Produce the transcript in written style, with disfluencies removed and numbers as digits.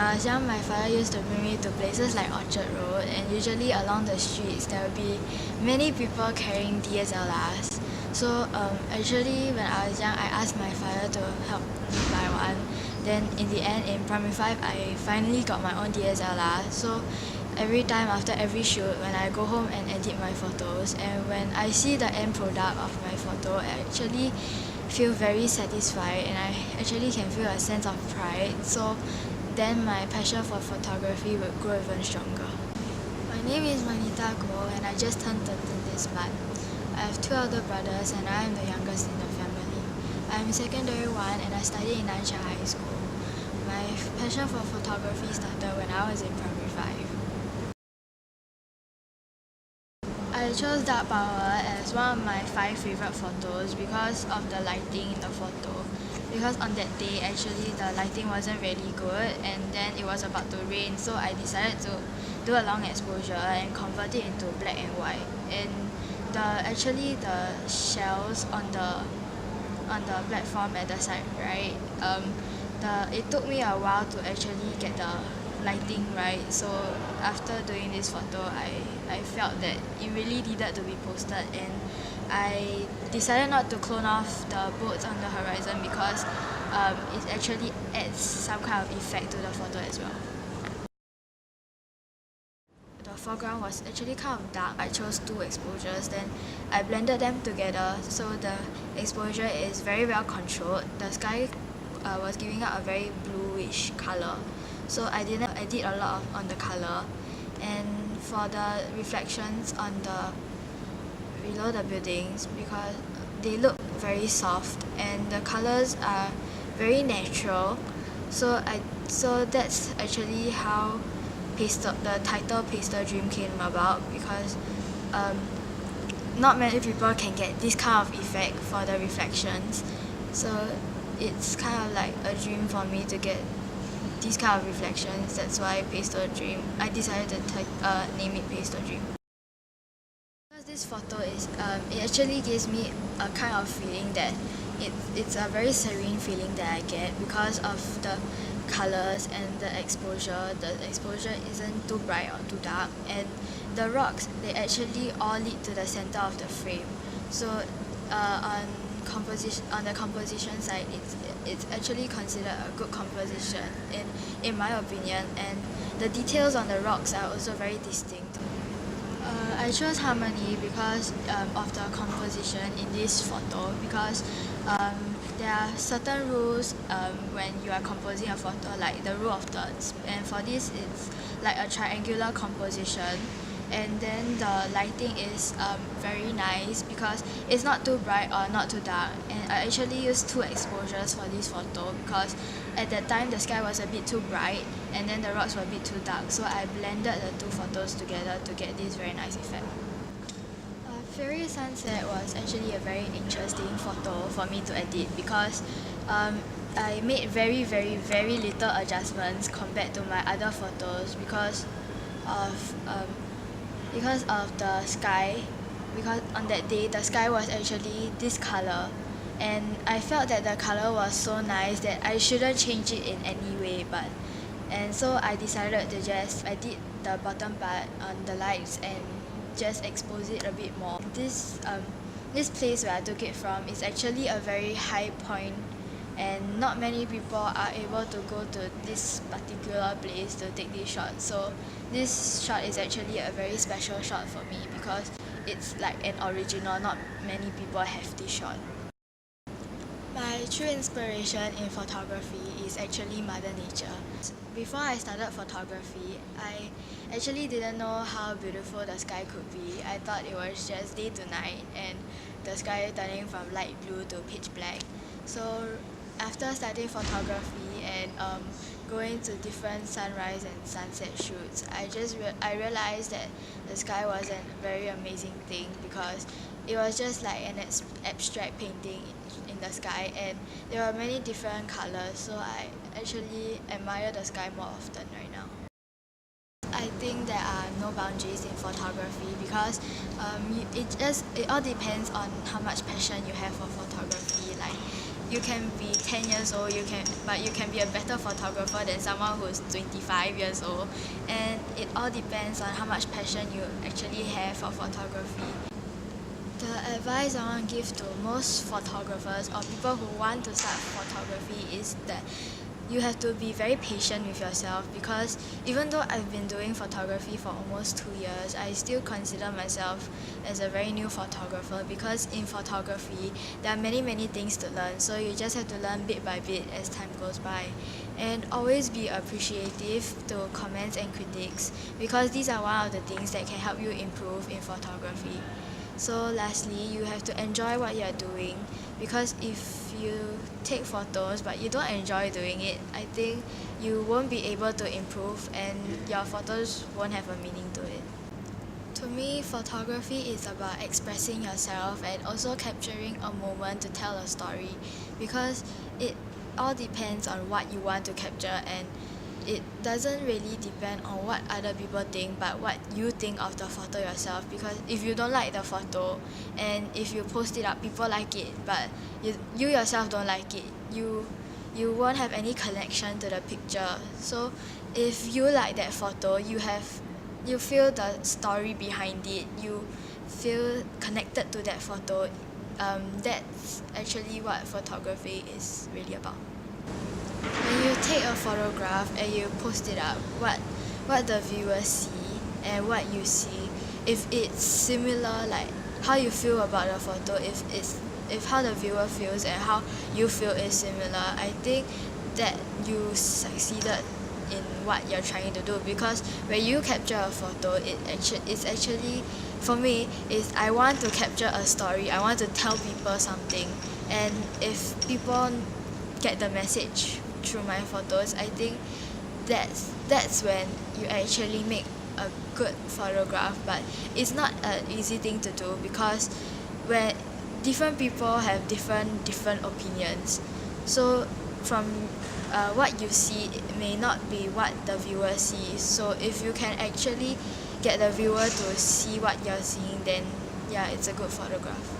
I was young, my father used to bring me to places like Orchard Road, and usually along the streets there would be many people carrying DSLRs. So actually when I was young, I asked my father to help me buy one. Then in the end, in primary 5, I finally got my own DSLR. So every time after every shoot, when I go home and edit my photos, and when I see the end product of my photo, I actually feel very satisfied, and I actually can feel a sense of pride. So then my passion for photography would grow even stronger. My name is Manita Goh, and I just turned 13 this month. I have 2 elder brothers, and I am the youngest in the family. I am secondary 1, and I study in Nancha High School. My passion for photography started when I was in primary 5. I chose dark power as one of my 5 favorite photos because of the lighting in the photo. Because on that day, actually the lighting wasn't really good, and then it was about to rain, so I decided to do a long exposure and convert it into black and white. And the shells on the platform at the side, right? It took me a while to actually get the lighting right. So after doing this photo, I felt that it really needed to be posted, and I decided not to clone off the boats on the horizon because it actually adds some kind of effect to the photo as well. The foreground was actually kind of dark. I chose 2 exposures, then I blended them together so the exposure is very well controlled. The sky was giving out a very bluish color, so I didn't edit a lot on the color. And for the reflections on the below the buildings, because they look very soft and the colors are very natural, so that's actually how the title Pastel Dream came about, because not many people can get this kind of effect for the reflections. So it's kind of like a dream for me to get these kind of reflections. That's why Pastel Dream. I decided to name it Pastel Dream. Because this photo is, it actually gives me a kind of feeling that it's a very serene feeling that I get because of the colors and the exposure. The exposure isn't too bright or too dark, and the rocks, they actually all lead to the center of the frame. So on the composition side, it's actually considered a good composition in my opinion, and the details on the rocks are also very distinct. I chose harmony because of the composition in this photo, because there are certain rules when you are composing a photo, like the rule of thirds, and for this it's like a triangular composition. And then the lighting is very nice because it's not too bright or not too dark, and I actually used 2 exposures for this photo because at that time the sky was a bit too bright and then the rocks were a bit too dark, so I blended the 2 photos together to get this very nice effect. Fairy Sunset was actually a very interesting photo for me to edit because I made very little adjustments compared to my other photos because of the sky. Because on that day the sky was actually this color, and I felt that the color was so nice that I shouldn't change it in any way, and so I decided to just edit the bottom part on the lights and just expose it a bit more. This place where I took it from is actually a very high point, and not many people are able to go to this particular place to take this shot. So this shot is actually a very special shot for me because it's like an original. Not many people have this shot. My true inspiration in photography is actually Mother Nature. Before I started photography, I actually didn't know how beautiful the sky could be. I thought it was just day to night and the sky turning from light blue to pitch black. So after studying photography and going to different sunrise and sunset shoots, I realized that the sky was a very amazing thing because it was just like an abstract painting in the sky, and there were many different colors, so I actually admire the sky more often right now. I think there are no boundaries in photography because it all depends on how much passion you have for photography. Like you can be 10 years old, but you can be a better photographer than someone who's 25 years old, and it all depends on how much passion you actually have for photography. The advice I want to give to most photographers or people who want to start photography is that you have to be very patient with yourself, because even though I've been doing photography for almost 2 years, I still consider myself as a very new photographer, because in photography there are many things to learn, so you just have to learn bit by bit as time goes by. And always be appreciative to comments and critics, because these are one of the things that can help you improve in photography. So lastly, you have to enjoy what you're doing, because if you take photos but you don't enjoy doing it, I think you won't be able to improve and your photos won't have a meaning to it. To me, photography is about expressing yourself and also capturing a moment to tell a story, because it all depends on what you want to capture, and it doesn't really depend on what other people think but what you think of the photo yourself. Because if you don't like the photo and if you post it up, people like it, but you yourself don't like it, you won't have any connection to the picture. So if you like that photo, you feel the story behind it, you feel connected to that photo. That's actually what photography is really about. When you take a photograph and you post it up, what the viewers see and what you see, if it's similar, like how you feel about the photo, if how the viewer feels and how you feel is similar, I think that you succeeded in what you're trying to do. Because when you capture a photo, it's actually, for me, is I want to capture a story, I want to tell people something, and if people get the message through my photos, I think that's when you actually make a good photograph. But it's not an easy thing to do, because when different people have different opinions, so from what you see, it may not be what the viewer sees. So if you can actually get the viewer to see what you're seeing, then yeah, it's a good photograph.